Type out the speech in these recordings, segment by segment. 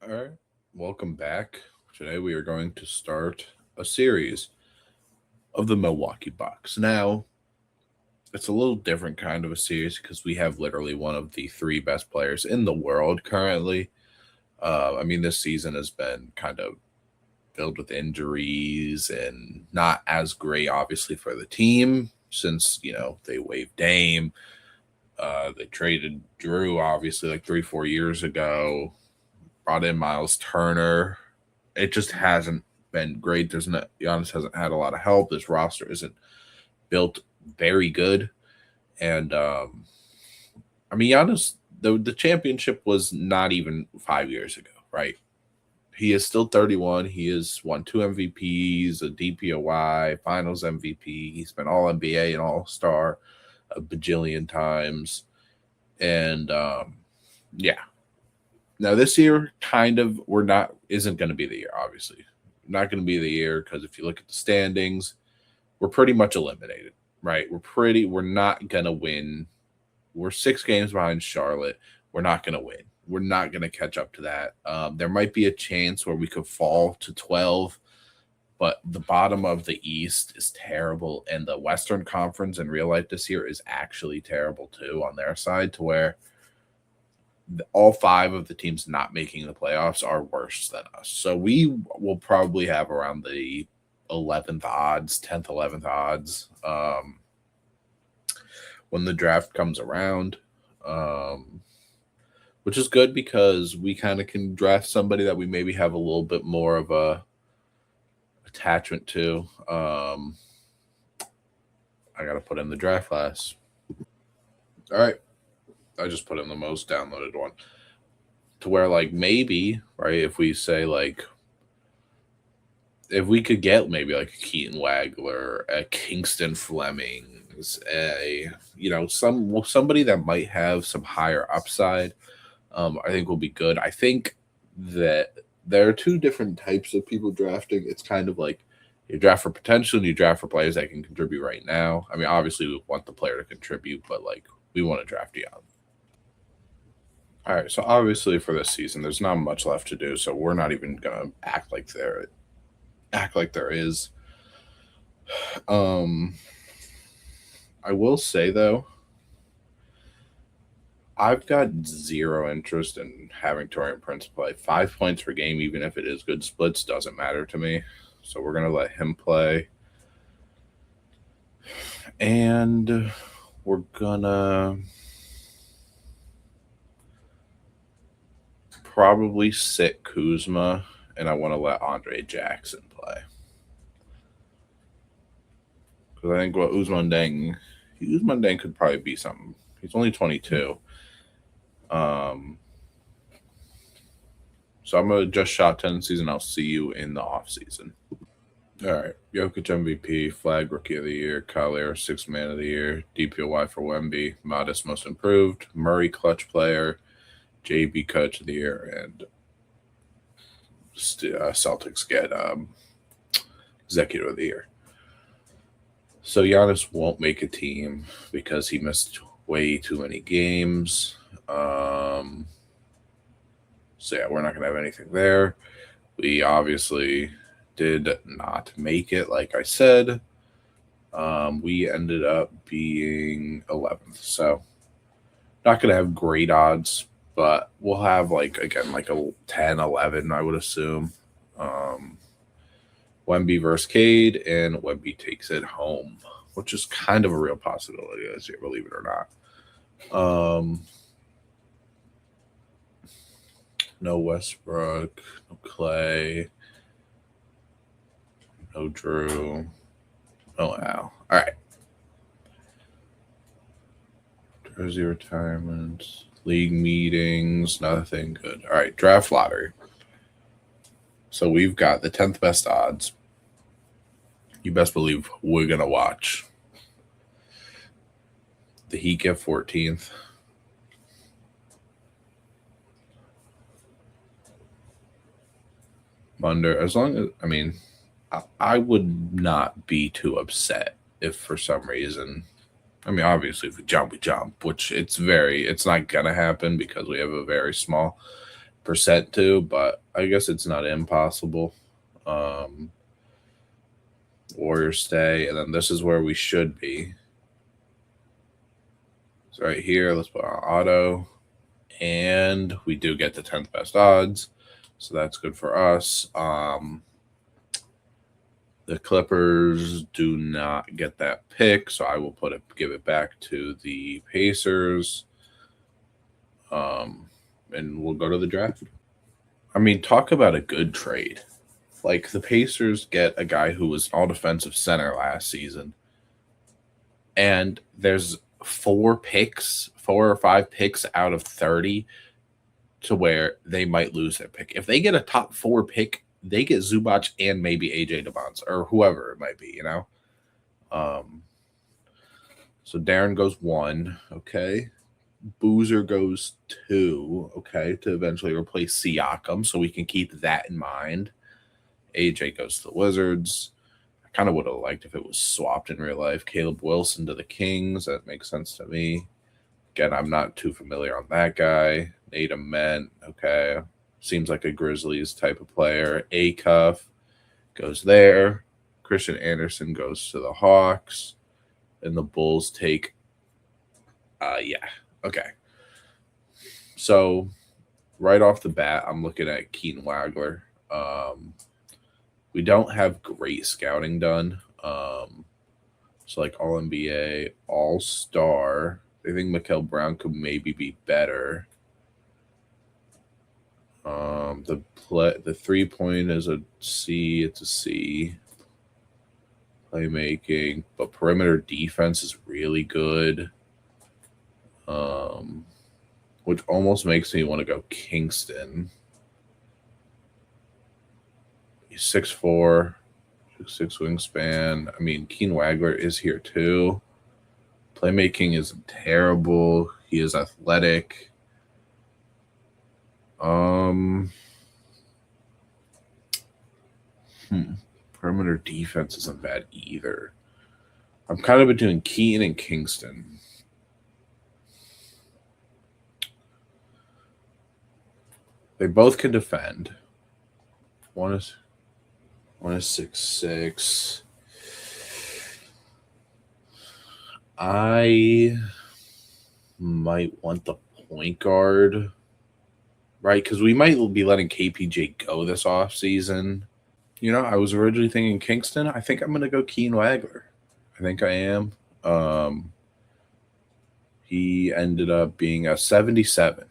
All right, welcome back. Today we are going to start a series of the Milwaukee Bucks. Now, it's a little different kind of a series because we have literally one of the three best players in the world currently. This season has been kind of filled with injuries and not as great, obviously, for the team since, they waived Dame. They traded Drew, obviously, like 3, 4 years ago, brought in Miles Turner. It just hasn't been great. There's not Giannis hasn't had a lot of help. This roster isn't built very good. And Giannis, the championship was not even 5 years ago, right? He is still 31. He has won 2 MVPs, a DPOY, Finals MVP. He's been All NBA and All Star a bajillion times, and yeah. Now this year, kind of, we're not isn't going to be the year. Obviously, not going to be the year because if you look at the standings, we're pretty much eliminated, right? We're not going to win. We're 6 games behind Charlotte. We're not going to win. We're not going to catch up to that. There might be a chance where we could fall to 12, but the bottom of the East is terrible, and the Western Conference in real life this year is actually terrible too on their side, to where all 5 of the teams not making the playoffs are worse than us. So we will probably have around the 11th odds, 10th, 11th odds when the draft comes around, which is good because we kind of can draft somebody that we maybe have a little bit more of a attachment to. I got to put in the draft class. All right. I just put in the most downloaded one, to where, like, maybe, right, if we say, like, if we could get maybe like a Keaton Wagler, a Kingston Flemings, somebody that might have some higher upside, I think will be good. I think that there are 2 different types of people drafting. It's kind of like you draft for potential and you draft for players that can contribute right now. Obviously we want the player to contribute, but like we want to draft young. All right, so obviously for this season, there's not much left to do, so we're not even gonna act like there is. Um, I will say though, I've got zero interest in having Torian Prince play 5 points per game, even if it is good splits, doesn't matter to me. So we're gonna let him play, and we're gonna probably sit Kuzma, and I want to let Andre Jackson play because I think what Usman Deng could probably be something. He's only 22. Um, so I'm gonna adjust shot tendencies, and I'll see you in the off season. All right, Jokic MVP, Flag Rookie of the Year, Kyle Lowry Sixth Man of the Year, DPOY for Wemby, Modest Most Improved, Murray Clutch Player, JB Coach of the Year, and Celtics get Executive of the Year. So Giannis won't make a team because he missed way too many games. So yeah, we're not gonna have anything there. We obviously did not make it, like I said. We ended up being 11th, so not gonna have great odds, but we'll have like again like a 10, 11, I would assume. Um, Wemby versus Cade, and Wemby takes it home, which is kind of a real possibility this year, believe it or not. No Westbrook, no Clay, no Drew, no Al. All right. Jersey retirements, league meetings, nothing good. All right, draft lottery. So we've got the 10th best odds. You best believe we're going to watch. The Heat get 14th. As long as, I would not be too upset if for some reason, obviously if we jump, which it's not going to happen because we have a very small to, but I guess it's not impossible. Warriors stay, and then this is where we should be. So right here, let's put on auto, and we do get the 10th best odds, so that's good for us. The Clippers do not get that pick, so I will give it back to the Pacers. And we'll go to the draft. I mean, talk about a good trade. Like, the Pacers get a guy who was all defensive center last season, and there's 4 or 5 picks out of 30 to where they might lose their pick. If they get a top 4 pick, they get Zubac and maybe AJ DeBonds or whoever it might be, you know? So Darren goes 1, okay. Boozer goes 2, okay, to eventually replace Siakam, so we can keep that in mind. AJ goes to the Wizards. I kind of would have liked if it was swapped in real life. Caleb Wilson to the Kings. That makes sense to me. Again, I'm not too familiar on that guy. Nate Ament, okay. Seems like a Grizzlies type of player. Acuff goes there. Christian Anderson goes to the Hawks. And the Bulls take, yeah, okay. So right off the bat, I'm looking at Keaton Wagler. We don't have great scouting done. So like All NBA, All Star. I think Mikael Brown could maybe be better. The 3-point is a C. It's a C. Playmaking, but perimeter defense is really good. Which almost makes me want to go Kingston. He's 6'4", 6'6" wingspan. I mean, Keaton Wagler is here too. Playmaking isn't terrible. He is athletic. Perimeter defense isn't bad either. I'm kind of between Keaton and Kingston. They both can defend. One is 6'6". I might want the point guard, right? Because we might be letting KPJ go this offseason. You know, I was originally thinking Kingston. I think I'm going to go Keaton Wagler. I think I am. He ended up being a 77.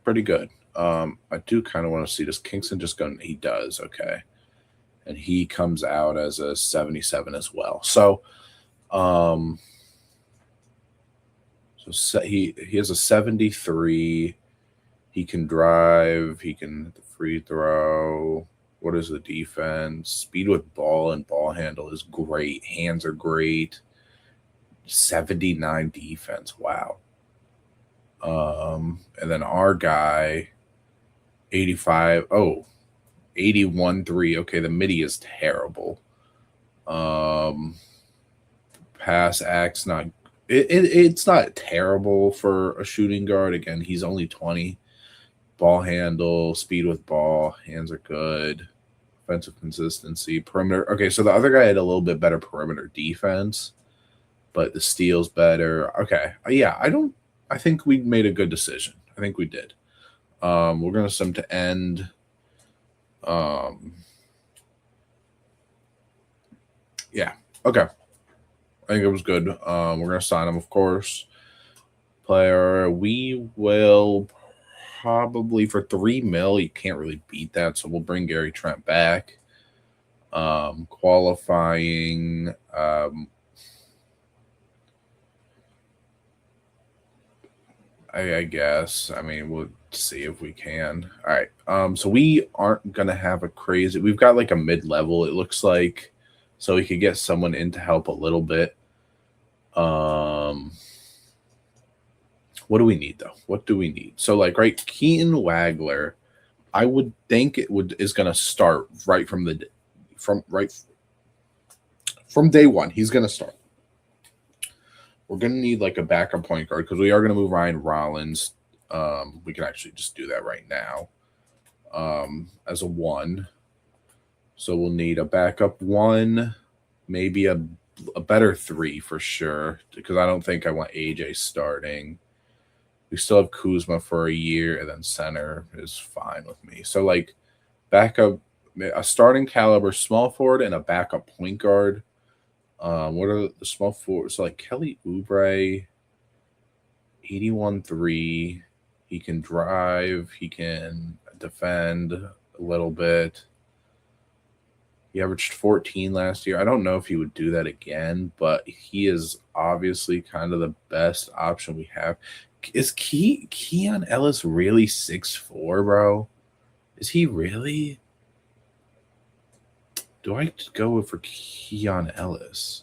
Pretty good. I do kind of want to see this Kingston just going. He does, okay. And he comes out as a 77 as well. So, he has a 73. He can drive. He can hit the free throw. What is the defense? Speed with ball and ball handle is great. Hands are great. 79 defense. Wow. And then our guy, 85. 81-3. Okay, the midi is terrible. Pass act's not. It's not terrible for a shooting guard. Again, he's only 20. Ball handle, speed with ball, hands are good. Offensive consistency, perimeter. Okay, so the other guy had a little bit better perimeter defense, but the steal's better. Okay, yeah, I think we made a good decision. I think we did. We're gonna send to end. Yeah, okay. I think it was good. We're gonna sign him, of course. Player, we will probably for $3 million. You can't really beat that, so we'll bring Gary Trent back. Qualifying. I guess. I mean, we'll see if we can. All right. So we aren't gonna have a crazy. We've got like a mid-level. It looks like, so we could get someone in to help a little bit. What do we need though? What do we need? So like, right, Keaton Wagler, I would think is gonna start right from day one. He's gonna start. We're gonna need like a backup point guard because we are gonna move Ryan Rollins We can actually just do that right now as a 1. So we'll need a backup 1, maybe a better 3 for sure, because I don't think I want AJ starting. We still have Kuzma for a year, and then center is fine with me. So like backup, a starting caliber small forward and a backup point guard. What are the small forwards? So like Kelly Oubre, 81-3. He can drive. He can defend a little bit. He averaged 14 last year. I don't know if he would do that again, but he is obviously kind of the best option we have. Is Keon Ellis really 6'4", bro? Is he really? Do I go for Keon Ellis?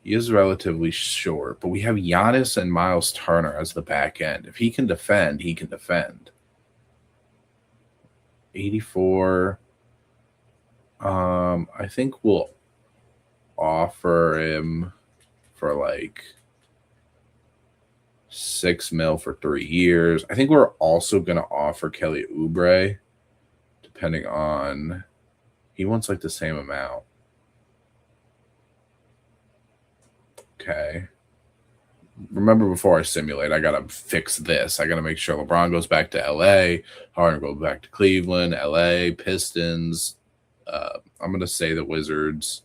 He is relatively short, but we have Giannis and Miles Turner as the back end. If he can defend, he can defend. 84. I think we'll offer him for like $6 million for 3 years. I think we're also gonna offer Kelly Oubre, depending on he wants like the same amount. Okay. Remember, before I simulate, I gotta fix this. I gotta make sure LeBron goes back to LA, Harden goes back to Cleveland, LA, Pistons. I'm gonna say the Wizards.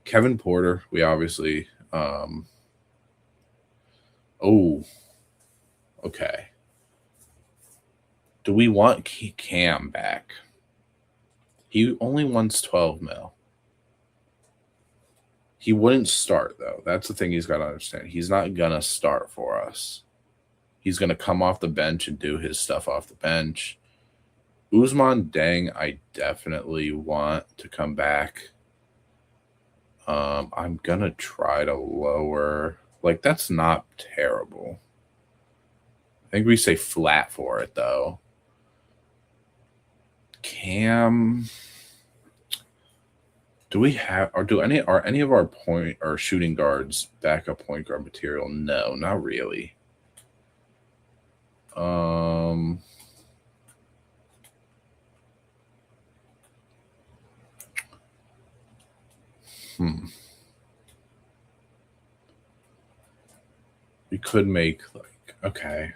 Kevin Porter, we obviously oh, okay. Do we want Cam back? He only wants 12 mil. He wouldn't start though. That's the thing he's got to understand. He's not gonna start for us. He's gonna come off the bench and do his stuff off the bench. Usman Deng, I definitely want to come back. I'm gonna try to lower. Like, that's not terrible. I think we say flat for it though. Cam, do we have, or are any of our point or shooting guards backup point guard material? No, not really. We could make like, okay.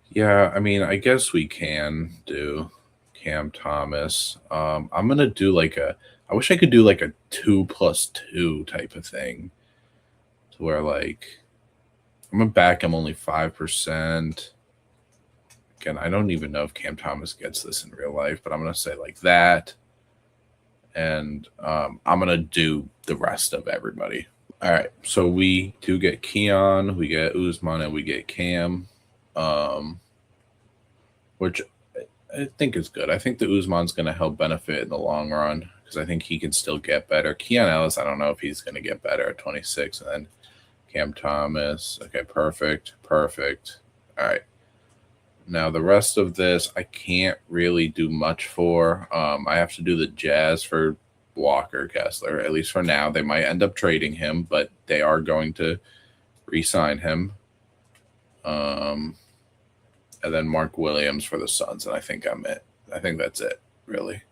Yeah, I mean, I guess we can do Cam Thomas. I'm gonna do like I wish I could do like a 2+2 type of thing, to where like I'm gonna back him only 5%. Again, I don't even know if Cam Thomas gets this in real life, but I'm gonna say like that, and I'm gonna do the rest of everybody. All right, so we do get Keon, we get Usman, and we get Cam, which I think is good. I think the Usman's going to help benefit in the long run because I think he can still get better. Keon Ellis, I don't know if he's going to get better at 26, and then Cam Thomas. Okay, perfect. All right. Now the rest of this I can't really do much for. I have to do the Jazz for Walker Kessler, at least for now. They might end up trading him, but they are going to re-sign him. And then Mark Williams for the Suns, and I think I'm it. I think that's it, really.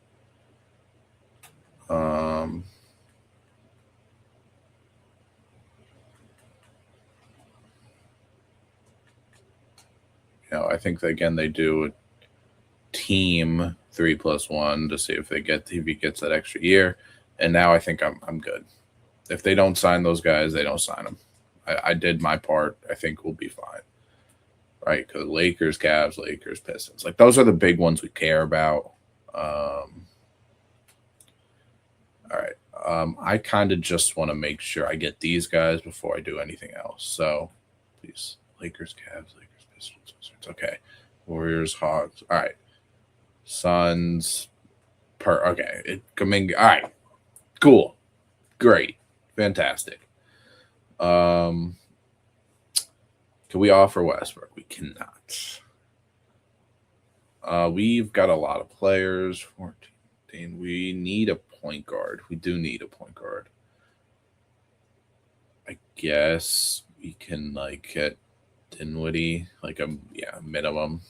I think again they do a team 3+1 to see if he gets that extra year, and now I think I'm good. If they don't sign those guys, they don't sign them. I did my part. I think we'll be fine, right? Because Lakers, Cavs, Lakers, Pistons, like those are the big ones we care about. All right. I kind of just want to make sure I get these guys before I do anything else. So, please, Lakers, Cavs, Lakers, Pistons, Wizards. Okay, Warriors, Hawks. All right, Suns. Okay, Kuminga. All right, cool, great, fantastic. Can we offer Westbrook? We cannot. We've got a lot of players. 14. We need a point guard. We do need a point guard. I guess we can like get Dinwiddie, like a minimum.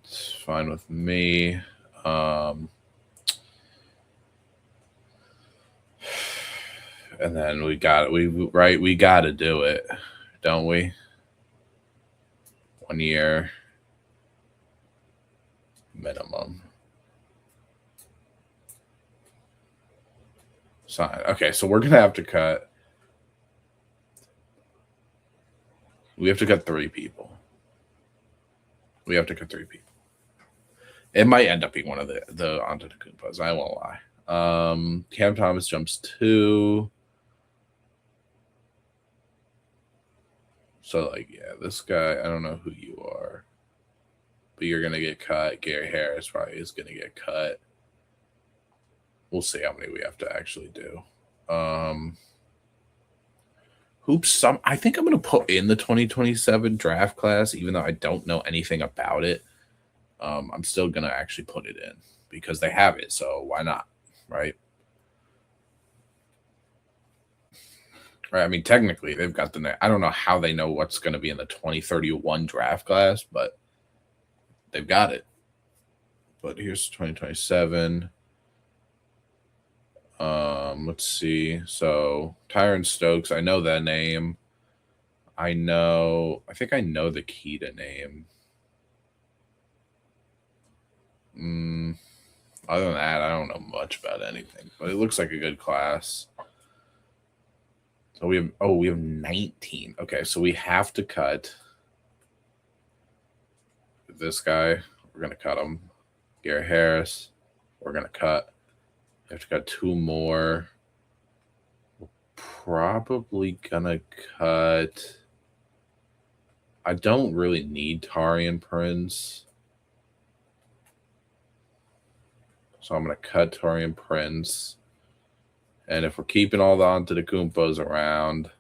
It's fine with me. And then we got to do it, don't we? 1 year minimum. Sign. Okay, so we're gonna have to cut. We have to cut 3 people. It might end up being one of the Antetokounmpos. I won't lie. Cam Thomas jumps 2. So this guy, I don't know who you are, but you're gonna get cut. Gary Harris probably is gonna get cut. We'll see how many we have to actually do. Hoops. I think I'm gonna put in the 2027 draft class, even though I don't know anything about it. I'm still gonna actually put it in because they have it, so why not, right? Right. I mean, technically, they've got I don't know how they know what's going to be in the 2031 draft class, but they've got it. But here's 2027. Let's see. So Tyron Stokes, I know that name. I think I know the Keita name. Other than that, I don't know much about anything. But it looks like a good class. So we have 19. Okay, so we have to cut this guy. We're gonna cut him. Gary Harris. We're gonna cut. We have to cut 2 more. We're probably gonna cut. I don't really need Tarian Prince. So I'm gonna cut Tarian Prince. And if we're keeping all the Antetokounmpos around,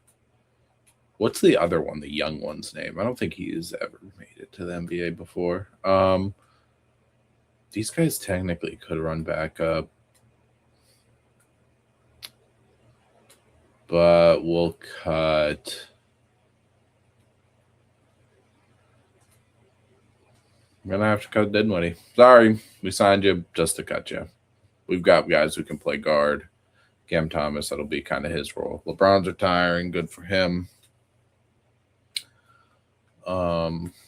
what's the other one, the young one's name? I don't think he's ever made it to the NBA before. These guys technically could run back up. But we'll cut. I'm going to have to cut Dinwiddie. Sorry, we signed you just to cut you. We've got guys who can play guard. Cam Thomas, that'll be kind of his role. LeBron's retiring, good for him.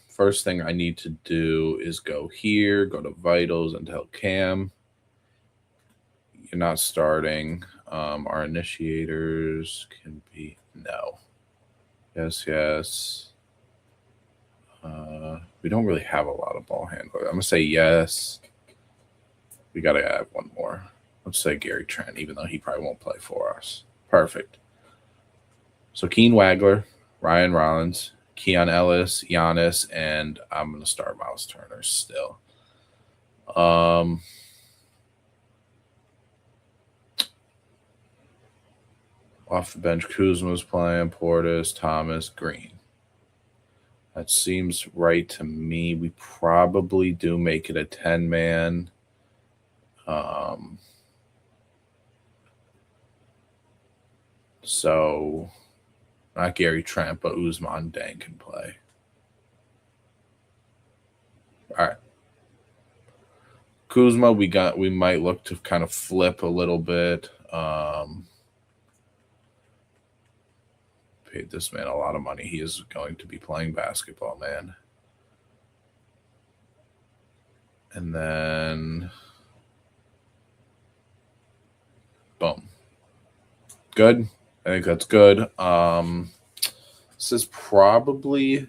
First thing I need to do is go here, go to Vitals, and tell Cam, you're not starting. Our initiators can be no. Yes. We don't really have a lot of ball handlers. I'm going to say yes. We got to add one more. Let's say Gary Trent, even though he probably won't play for us. Perfect. So Keen Wagler, Ryan Rollins, Keon Ellis, Giannis, and I'm going to start Miles Turner still. Off the bench, Kuzma's playing, Portis, Thomas, Green. That seems right to me. We probably do make it a 10-man. So not Gary Trent, but Usman Deng can play. All right. Kuzma, we might look to kind of flip a little bit. Paid this man a lot of money. He is going to be playing basketball, man. And then boom. Good. I think that's good. This is probably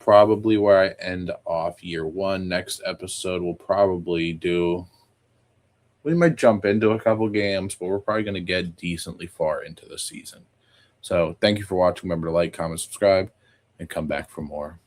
where I end off year 1. Next episode we'll probably do. We might jump into a couple games, but we're probably going to get decently far into the season. So thank you for watching. Remember to like, comment, subscribe, and come back for more.